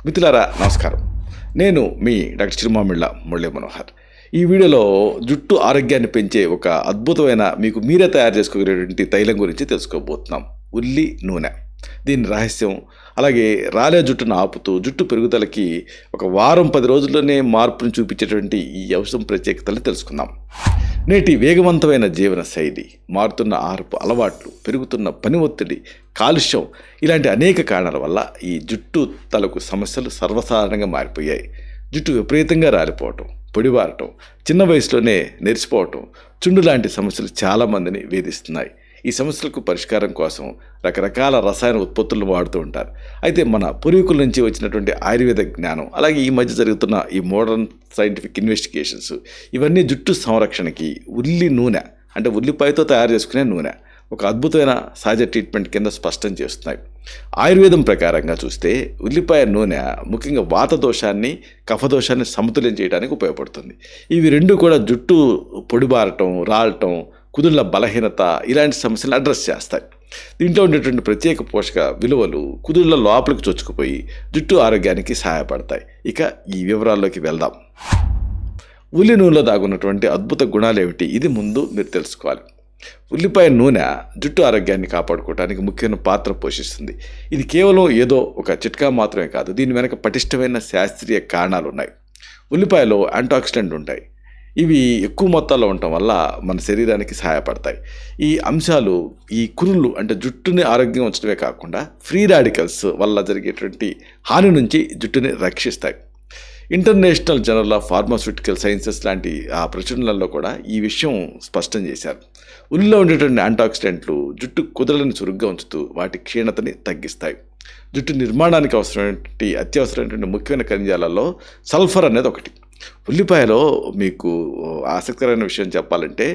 మిత్రులారా నమస్కారం. నేను మీ డాక్టర్ చిరుమామిళ్ళ మురళీ మనోహర్. ఈ వీడియోలో జుట్టు ఆరోగ్యాన్ని పెంచే ఒక అద్భుతమైన మీకు మీరే తయారు చేసుకోగలిగేటువంటి తైలం గురించి తెలుసుకోబోతున్నాం. ఉల్లి నూనె. దీని రహస్యం, అలాగే రాలే జుట్టును ఆపుతూ జుట్టు పెరుగుదలకి ఒక వారం 10 రోజుల్లోనే మార్పును చూపించేటువంటి ఈ ఔషధం ప్రత్యేకతలను తెలుసుకుందాం. నేటి వేగవంతమైన జీవన శైలి, మారుతున్న ఆహారపు అలవాట్లు, పెరుగుతున్న పని ఒత్తిడి, కాలుష్యం ఇలాంటి అనేక కారణాల వల్ల ఈ జుట్టు తలకు సమస్యలు సర్వసాధారణంగా మారిపోయాయి. జుట్టు విపరీతంగా రాలిపోవటం, పొడిబారటం, చిన్న వయసులోనే నెరిసిపోవటం, చుండు లాంటి సమస్యలు చాలామందిని వేధిస్తున్నాయి. ఈ సమస్యలకు పరిష్కారం కోసం రకరకాల రసాయన ఉత్పత్తులను వాడుతూ ఉంటారు. అయితే మన పూర్వీకుల నుంచి వచ్చినటువంటి ఆయుర్వేద జ్ఞానం, అలాగే ఈ మధ్య జరుగుతున్న ఈ మోడర్న్ సైంటిఫిక్ ఇన్వెస్టిగేషన్స్ ఇవన్నీ జుట్టు సంరక్షణకి ఉల్లి నూనె, అంటే ఉల్లిపాయతో తయారు చేసుకునే నూనె ఒక అద్భుతమైన సహజ ట్రీట్మెంట్ కింద స్పష్టం చేస్తున్నాయి. ఆయుర్వేదం ప్రకారంగా చూస్తే ఉల్లిపాయ నూనె ముఖ్యంగా వాత దోషాన్ని, కఫదోషాన్ని సమతుల్యం చేయడానికి ఉపయోగపడుతుంది. ఇవి రెండు కూడా జుట్టు పొడిబారటం, రాలటం, కుదుళ్ళ బలహీనత ఇలాంటి సమస్యలను అడ్రస్ చేస్తాయి. దీంట్లో ఉండేటువంటి ప్రత్యేక పోషక విలువలు కుదుళ్ళ లోపలికి చొచ్చుకుపోయి జుట్టు ఆరోగ్యానికి సహాయపడతాయి. ఇక ఈ వివరాల్లోకి వెళ్దాం. ఉల్లి నూనెలో దాగున్నటువంటి అద్భుత గుణాలు ఏమిటి, ఇది ముందు మీరు తెలుసుకోవాలి. ఉల్లిపాయ నూనె జుట్టు ఆరోగ్యాన్ని కాపాడుకోవడానికి ముఖ్యమైన పాత్ర పోషిస్తుంది. ఇది కేవలం ఏదో ఒక చిట్కా మాత్రమే కాదు, దీని వెనక పటిష్టమైన శాస్త్రీయ కారణాలు ఉన్నాయి. ఉల్లిపాయలో యాంటాక్సిడెంట్ ఉంటాయి. ఇవి ఎక్కువ మొత్తాల్లో ఉండటం వల్ల మన శరీరానికి సహాయపడతాయి. ఈ అంశాలు ఈ కురులు అంటే జుట్టుని ఆరోగ్యంగా ఉంచడమే కాకుండా ఫ్రీ రాడికల్స్ వల్ల జరిగేటువంటి హాని నుంచి జుట్టుని రక్షిస్తాయి. International journal of pharmaceutical sciences లాంటి ఆ ప్రచురణలలో కూడా ఈ విషయం స్పష్టం చేశారు. ఉల్లిలో ఉండేటువంటి యాంటాక్సిడెంట్లు జుట్టు కుదులను చురుగ్గా ఉంచుతూ వాటి క్షీణతని తగ్గిస్తాయి. జుట్టు నిర్మాణానికి అవసరమైనటువంటి అత్యవసరమైనటువంటి ముఖ్యమైన ఖనిజాలలో సల్ఫర్ అనేది ఒకటి. ఉల్లిపాయలో మీకు ఆసక్తికరమైన విషయం చెప్పాలంటే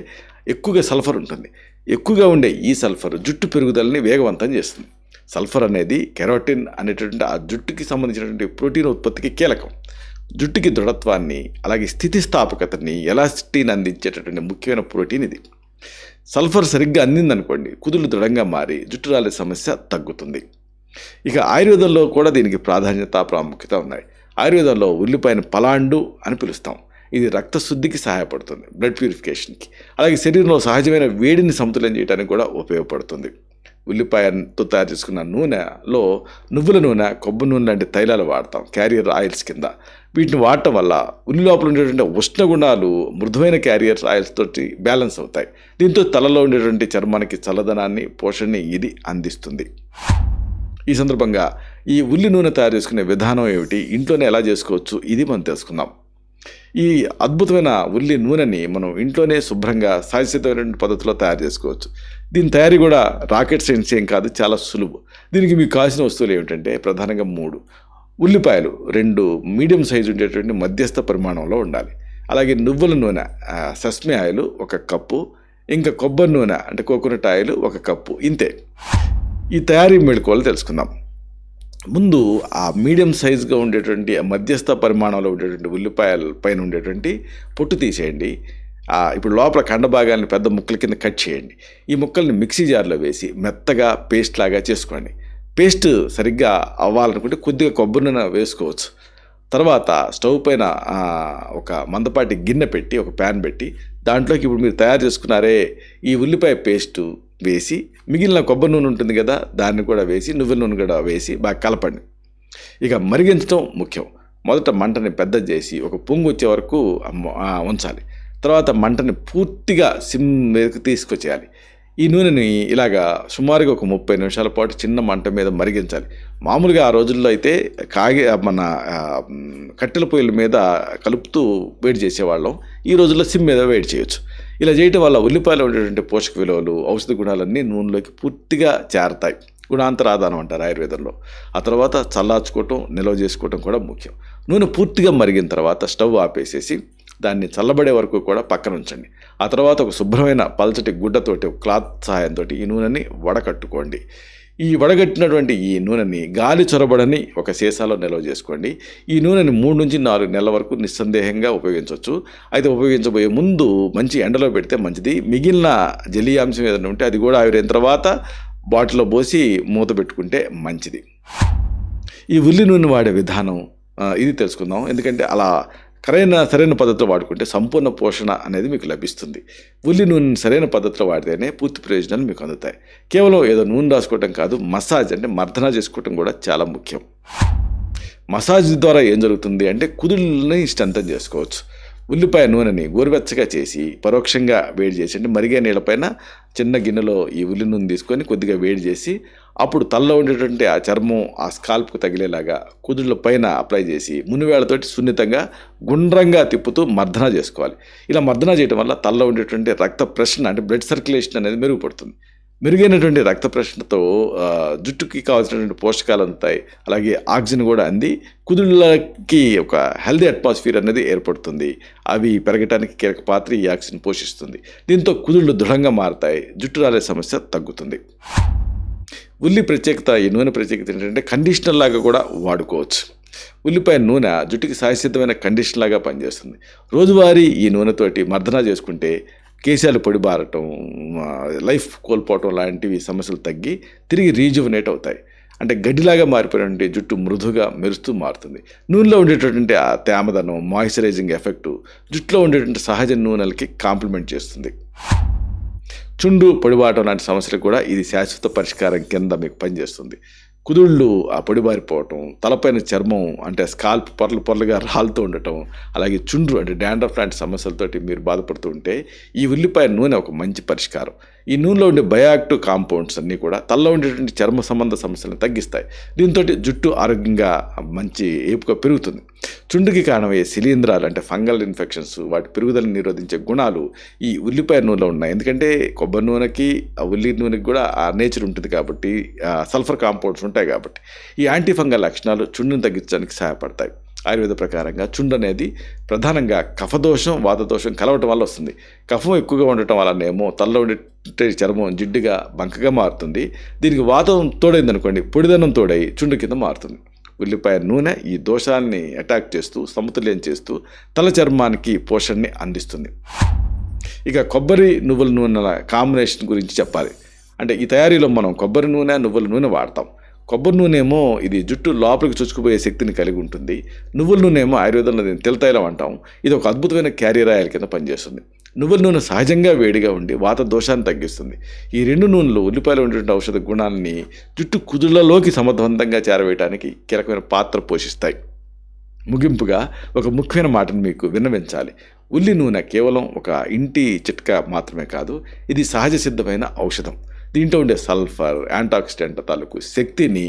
ఎక్కువగా సల్ఫర్ ఉంటుంది. ఎక్కువగా ఉండే ఈ సల్ఫర్ జుట్టు పెరుగుదలని వేగవంతం చేస్తుంది. సల్ఫర్ అనేది కెరోటిన్ అనేటువంటి ఆ జుట్టుకి సంబంధించినటువంటి ప్రోటీన్ ఉత్పత్తికి కీలకం. జుట్టుకి దృఢత్వాన్ని, అలాగే స్థితిస్థాపకతని, ఎలాసిటీని అందించేటటువంటి ముఖ్యమైన ప్రోటీన్ ఇది. సల్ఫర్ సరిగ్గా అందిందనుకోండి, కుదుళ్ళు దృఢంగా మారి జుట్టు రాలే సమస్య తగ్గుతుంది. ఇక ఆయుర్వేదంలో కూడా దీనికి ప్రాధాన్యత, ప్రాముఖ్యత ఉన్నాయి. ఆయుర్వేదంలో ఉల్లిపాయను పలాండు అని పిలుస్తాం. ఇది రక్తశుద్ధికి సహాయపడుతుంది, బ్లడ్ ప్యూరిఫికేషన్కి, అలాగే శరీరంలో సహజమైన వేడిని సమతుల్యం చేయడానికి కూడా ఉపయోగపడుతుంది. ఉల్లిపాయతో తయారు చేసుకున్న నూనెలో నువ్వుల నూనె, కొబ్బరి నూనె లాంటి తైలాలు వాడతాం క్యారియర్ ఆయిల్స్ కింద. వీటిని వాడటం వల్ల ఉల్లి లోపల ఉండేటువంటి ఉష్ణ గుణాలు మృదువైన క్యారియర్ ఆయిల్స్ తోటి బ్యాలెన్స్ అవుతాయి. దీంతో తలలో ఉండేటువంటి చర్మానికి చల్లదనాన్ని, పోషణని ఇది అందిస్తుంది. ఈ సందర్భంగా ఈ ఉల్లి నూనె తయారు చేసుకునే విధానం ఏమిటి, ఇంట్లోనే ఎలా చేసుకోవచ్చు, ఇది మనం తెలుసుకుందాం. ఈ అద్భుతమైన ఉల్లి నూనెని మనం ఇంట్లోనే శుభ్రంగా సహజసిద్ధమైనటువంటి పద్ధతిలో తయారు చేసుకోవచ్చు. దీని తయారీ కూడా రాకెట్ సైన్స్ ఏం కాదు, చాలా సులువు. దీనికి మీకు కావాల్సిన వస్తువులు ఏమిటంటే ప్రధానంగా 3 ఉల్లిపాయలు, 2 మీడియం సైజు ఉండేటువంటి మధ్యస్థ పరిమాణంలో ఉండాలి. అలాగే నువ్వుల నూనె, సెస్మే ఆయిల్ 1 కప్పు, ఇంకా కొబ్బరి నూనె అంటే కోకోనట్ ఆయిల్ 1 కప్పు, ఇంతే. ఈ తయారీ మెళకువలు తెలుసుకుందాం. ముందు ఆ మీడియం సైజుగా ఉండేటువంటి మధ్యస్థ పరిమాణంలో ఉండేటువంటి ఉల్లిపాయల పైన ఉండేటువంటి పొట్టు తీసేయండి. ఇప్పుడు లోపల కండ భాగాన్ని పెద్ద ముక్కల కింద కట్ చేయండి. ఈ ముక్కల్ని మిక్సీ జార్లో వేసి మెత్తగా పేస్ట్ లాగా చేసుకోండి. పేస్ట్ సరిగ్గా అవ్వాలనుకుంటే కొద్దిగా కొబ్బరి నూనె వేసుకోవచ్చు. తర్వాత స్టవ్ పైన ఒక మందపాటి గిన్నె పెట్టి, ఒక ప్యాన్ పెట్టి, దాంట్లోకి ఇప్పుడు మీరు తయారు చేసుకున్నారే ఈ ఉల్లిపాయ పేస్టు వేసి, మిగిలిన కొబ్బరి నూనె ఉంటుంది కదా దాన్ని కూడా వేసి, నువ్వుల నూనె కూడా వేసి బాగా కలపండి. ఇక మరిగించడం ముఖ్యం. మొదట మంటని పెద్ద చేసి ఒక పొంగు వచ్చే వరకు ఉంచాలి. తర్వాత మంటని పూర్తిగా సిమ్ మీదకి తీసుకొచ్చేయాలి. ఈ నూనెని ఇలాగా సుమారుగా ఒక 30 నిమిషాల పాటు చిన్న మంట మీద మరిగించాలి. మామూలుగా ఆ రోజుల్లో అయితే మన కట్టెల పొయ్యిల మీద కలుపుతూ వేడి చేసేవాళ్ళం. ఈ రోజుల్లో సిమ్ మీద వేడి చేయొచ్చు. ఇలా చేయటం వల్ల ఉల్లిపాయలో ఉండేటువంటి పోషక విలువలు, ఔషధ గుణాలన్నీ నూనెలోకి పూర్తిగా చేరతాయి. గుణాంతరాధానం అంటారు ఆయుర్వేదంలో. ఆ తర్వాత చల్లార్చుకోవటం, నిల్వ చేసుకోవటం కూడా ముఖ్యం. నూనె పూర్తిగా మరిగిన తర్వాత స్టవ్ ఆపేసేసి దాన్ని చల్లబడే వరకు కూడా పక్కన ఉంచండి. ఆ తర్వాత ఒక శుభ్రమైన పల్చటి గుడ్డతోటి, ఒక క్లాత్ సహాయంతో ఈ నూనెని వడకట్టుకోండి. ఈ వడగట్టినటువంటి ఈ నూనెని గాలి చొరబడని ఒక సీసాలో నిల్వ చేసుకోండి. ఈ నూనెని 3 నుంచి 4 నెలల వరకు నిస్సందేహంగా ఉపయోగించవచ్చు. అయితే ఉపయోగించబోయే ముందు మంచి ఎండలో పెడితే మంచిది. మిగిలిన జలీయాంశం ఏదైనా ఉంటే అది కూడా ఆవిరైన తర్వాత బాటిల్లో పోసి మూత పెట్టుకుంటే మంచిది. ఈ ఉల్లి నూనె వాడే విధానం ఇది తెలుసుకుందాం. ఎందుకంటే అలా సరైన పద్ధతిలో వాడుకుంటే సంపూర్ణ పోషణ అనేది మీకు లభిస్తుంది. ఉల్లి నూనెని సరైన పద్ధతిలో వాడితేనే పూర్తి ప్రయోజనాలు మీకు అందుతాయి. కేవలం ఏదో నూనె రాసుకోవటం కాదు, మసాజ్ అంటే మర్దన చేసుకోవటం కూడా చాలా ముఖ్యం. మసాజ్ ద్వారా ఏం జరుగుతుంది అంటే కుదుళ్ళని స్ట్రెంథన్ చేసుకోవచ్చు. ఉల్లిపాయ నూనెని గోరువెచ్చగా చేసి పరోక్షంగా వేడి చేసి, అంటే మరిగే నీళ్ళపైన చిన్న గిన్నెలో ఈ ఉల్లి నూనె తీసుకొని కొద్దిగా వేడి చేసి అప్పుడు తలలో ఉండేటువంటి ఆ చర్మం ఆ స్కాల్ప్కు తగిలేలాగా కుదుళ్ళ పైన అప్లై చేసి మునివేళ్లతోటి సున్నితంగా గుండ్రంగా తిప్పుతూ మర్దన చేసుకోవాలి. ఇలా మర్దన చేయడం వల్ల తలలో ఉండేటువంటి రక్త ప్రసరణ అంటే బ్లడ్ సర్క్యులేషన్ అనేది మెరుగుపడుతుంది. మెరుగైనటువంటి రక్త ప్రసరణతో జుట్టుకి కావాల్సినటువంటి పోషకాలు అందుతాయి. అలాగే ఆక్సిజన్ కూడా అంది కుదుళ్ళకి ఒక హెల్దీ అట్మాస్ఫియర్ అనేది ఏర్పడుతుంది. అవి పెరగటానికి కీలక పాత్ర ఈ ఆక్సిజన్ పోషిస్తుంది. దీంతో కుదుళ్ళు దృఢంగా మారుతాయి, జుట్టు రాలే సమస్య తగ్గుతుంది. ఉల్లి ప్రత్యేకత, ఈ నూనె ప్రత్యేకత ఏంటంటే కండిషనర్ లాగా కూడా వాడుకోవచ్చు. ఉల్లిపాయ నూనె జుట్టుకి సహజసిద్ధమైన కండిషనర్ లాగా పనిచేస్తుంది. రోజువారీ ఈ నూనెతోటి మర్దన చేసుకుంటే కేశాలు పొడిబారటం, లైఫ్ కోల్పోవటం లాంటివి సమస్యలు తగ్గి తిరిగి రీజువనేట్ అవుతాయి. అంటే గడ్డిలాగా మారిపోయినటువంటి జుట్టు మృదుగా మెరుస్తూ మారుతుంది. నూనెలో ఉండేటటువంటి ఆ తేమదనం, మాయిశ్చరైజింగ్ ఎఫెక్టు జుట్టులో ఉండేటువంటి సహజ నూనెలకి కాంప్లిమెంట్ చేస్తుంది. చుండు పొడిబారటం లాంటి సమస్యలకు కూడా ఇది శాశ్వత పరిష్కారం కింద మీకు పనిచేస్తుంది. కుదుళ్ళు ఆ పొడిబారిపోవటం, తలపైన చర్మం అంటే స్కాల్ప్ పొరలుగా రాలుతూ ఉండటం, అలాగే చుండ్రు అంటే డాండ్రఫ్ లాంటి సమస్యలతోటి మీరు బాధపడుతూ ఉంటే ఈ ఉల్లిపాయ నూనె ఒక మంచి పరిష్కారం. ఈ నూనెలో ఉండే బయోయాక్టివ్ కాంపౌండ్స్ అన్నీ కూడా తలలో ఉండేటువంటి చర్మ సంబంధ సమస్యలను తగ్గిస్తాయి. దీంతో జుట్టు ఆరోగ్యంగా మంచి ఏపుగా పెరుగుతుంది. చుండుకి కారణమయ్యే శిలీంధ్రాలు అంటే ఫంగల్ ఇన్ఫెక్షన్స్, వాటి పెరుగుదలను నిరోధించే గుణాలు ఈ ఉల్లిపాయ నూనెలో ఉన్నాయి. ఎందుకంటే కొబ్బరి నూనెకి ఆ ఉల్లి నూనెకి కూడా ఆ నేచర్ ఉంటుంది కాబట్టి, సల్ఫర్ కాంపౌండ్స్ ఉంటాయి కాబట్టి ఈ యాంటీ ఫంగల్ లక్షణాలు చుండును తగ్గించడానికి సహాయపడతాయి. ఆయుర్వేద ప్రకారంగా చుండు అనేది ప్రధానంగా కఫదోషం, వాతదోషం కలవటం వల్ల వస్తుంది. కఫం ఎక్కువగా ఉండటం వల్లనేమో తలలో ఉండే చర్మం జిడ్డుగా బంకగా మారుతుంది. దీనికి వాతం తోడైందనుకోండి, పొడిదనం తోడై చుండు కింద మారుతుంది. ఉల్లిపాయ నూనె ఈ దోషాన్ని అటాక్ చేస్తూ సమతుల్యం చేస్తూ తల చర్మానికి పోషణని అందిస్తుంది. ఇక కొబ్బరి నువ్వుల నూనెల కాంబినేషన్ గురించి చెప్పాలి. అంటే ఈ తయారీలో మనం కొబ్బరి నూనె, నువ్వుల నూనె వాడతాం. కొబ్బరి నూనె ఏమో ఇది జుట్టు లోపలికి చొచ్చుకుపోయే శక్తిని కలిగి ఉంటుంది. నువ్వుల నూనె ఏమో ఆయుర్వేదంలో దీన్ని తెల్లతైలం అంటాం. ఇది ఒక అద్భుతమైన క్యారియర్ ఆయిల్ కింద పనిచేస్తుంది. నువ్వుల నూనె సహజంగా వేడిగా ఉండి వాత దోషాన్ని తగ్గిస్తుంది. ఈ రెండు నూనెలు ఉల్లిపాయలో ఉండేటువంటి ఔషధ గుణాలని జుట్టు కుదుళ్లలోకి సమర్థవంతంగా చేరవేయడానికి కీలకమైన పాత్ర పోషిస్తాయి. ముగింపుగా ఒక ముఖ్యమైన మాటను మీకు విన్నవించాలి. ఉల్లి నూనె కేవలం ఒక ఇంటి చిట్కా మాత్రమే కాదు, ఇది సహజ సిద్ధమైన ఔషధం. దీంట్లో ఉండే సల్ఫర్, యాంటాక్సిడెంట్ తాలూకు శక్తిని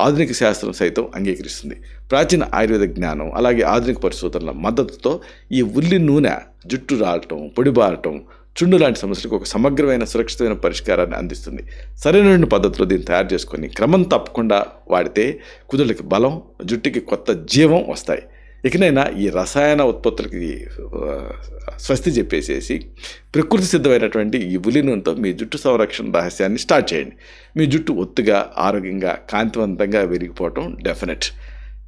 ఆధునిక శాస్త్రం సైతం అంగీకరిస్తుంది. ప్రాచీన ఆయుర్వేద జ్ఞానం అలాగే ఆధునిక పరిశోధనల మద్దతుతో ఈ ఉల్లి నూనె జుట్టు రాలటం, పొడిబారటం, చుండు లాంటి సమస్యలకు ఒక సమగ్రమైన సురక్షితమైన పరిష్కారాన్ని అందిస్తుంది. సరైన పద్ధతిలో దీన్ని తయారు చేసుకొని క్రమం తప్పకుండా వాడితే కుదుళ్ళకి బలం, జుట్టుకి కొత్త జీవం వస్తాయి. ఇకనైనా ఈ రసాయన ఉత్పత్తులకి స్వస్తి చెప్పేసేసి ప్రకృతి సిద్ధమైనటువంటి ఈ ఉల్లి నూనెతో మీ జుట్టు సంరక్షణ రహస్యాన్ని స్టార్ట్ చేయండి. మీ జుట్టు ఒత్తుగా, ఆరోగ్యంగా, కాంతివంతంగా విరిగిపోవటం డెఫినెట్.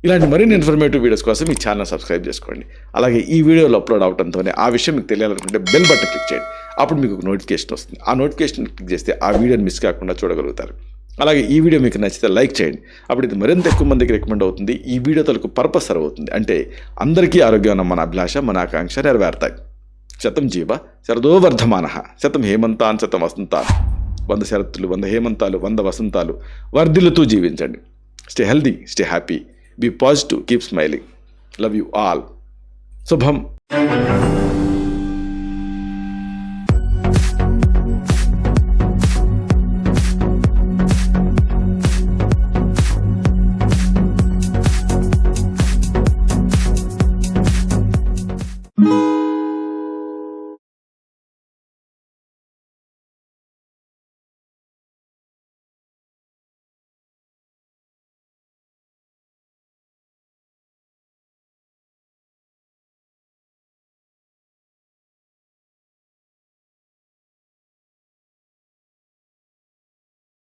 ఇలాంటి మరిన్ని ఇన్ఫర్మేటివ్ వీడియోస్ కోసం మీ ఛానల్ సబ్స్క్రైబ్ చేసుకోండి. అలాగే ఈ వీడియోలో అప్లోడ్ అవడంతోనే ఆ విషయం మీకు తెలియాలనుకుంటే బెల్ బటన్ క్లిక్ చేయండి. అప్పుడు మీకు నోటిఫికేషన్ వస్తుంది. ఆ నోటిఫికేషన్ క్లిక్ చేస్తే ఆ వీడియోని మిస్ కాకుండా చూడగలుగుతారు. అలాగే ఈ వీడియో మీకు నచ్చితే లైక్ చేయండి. అప్పుడు ఇది మరింత ఎక్కువ మందికి రికమెండ్ అవుతుంది. ఈ వీడియో తలకు పర్పస్ సర్వ్ అవుతుంది. అంటే అందరికీ ఆరోగ్యం ఉన్న మన అభిలాష, మన ఆకాంక్ష నెరవేరుతాయి. శతం జీవ శరదో వర్ధమానః, శతం హేమంతాన్ శతం వసంతాన్. 100 శరత్తులు, 100 హేమంతాలు, 100 వసంతాలు వర్ధిల్లుతూ జీవించండి. Stay healthy, stay happy, be positive, keep smiling. Love you all. శుభం.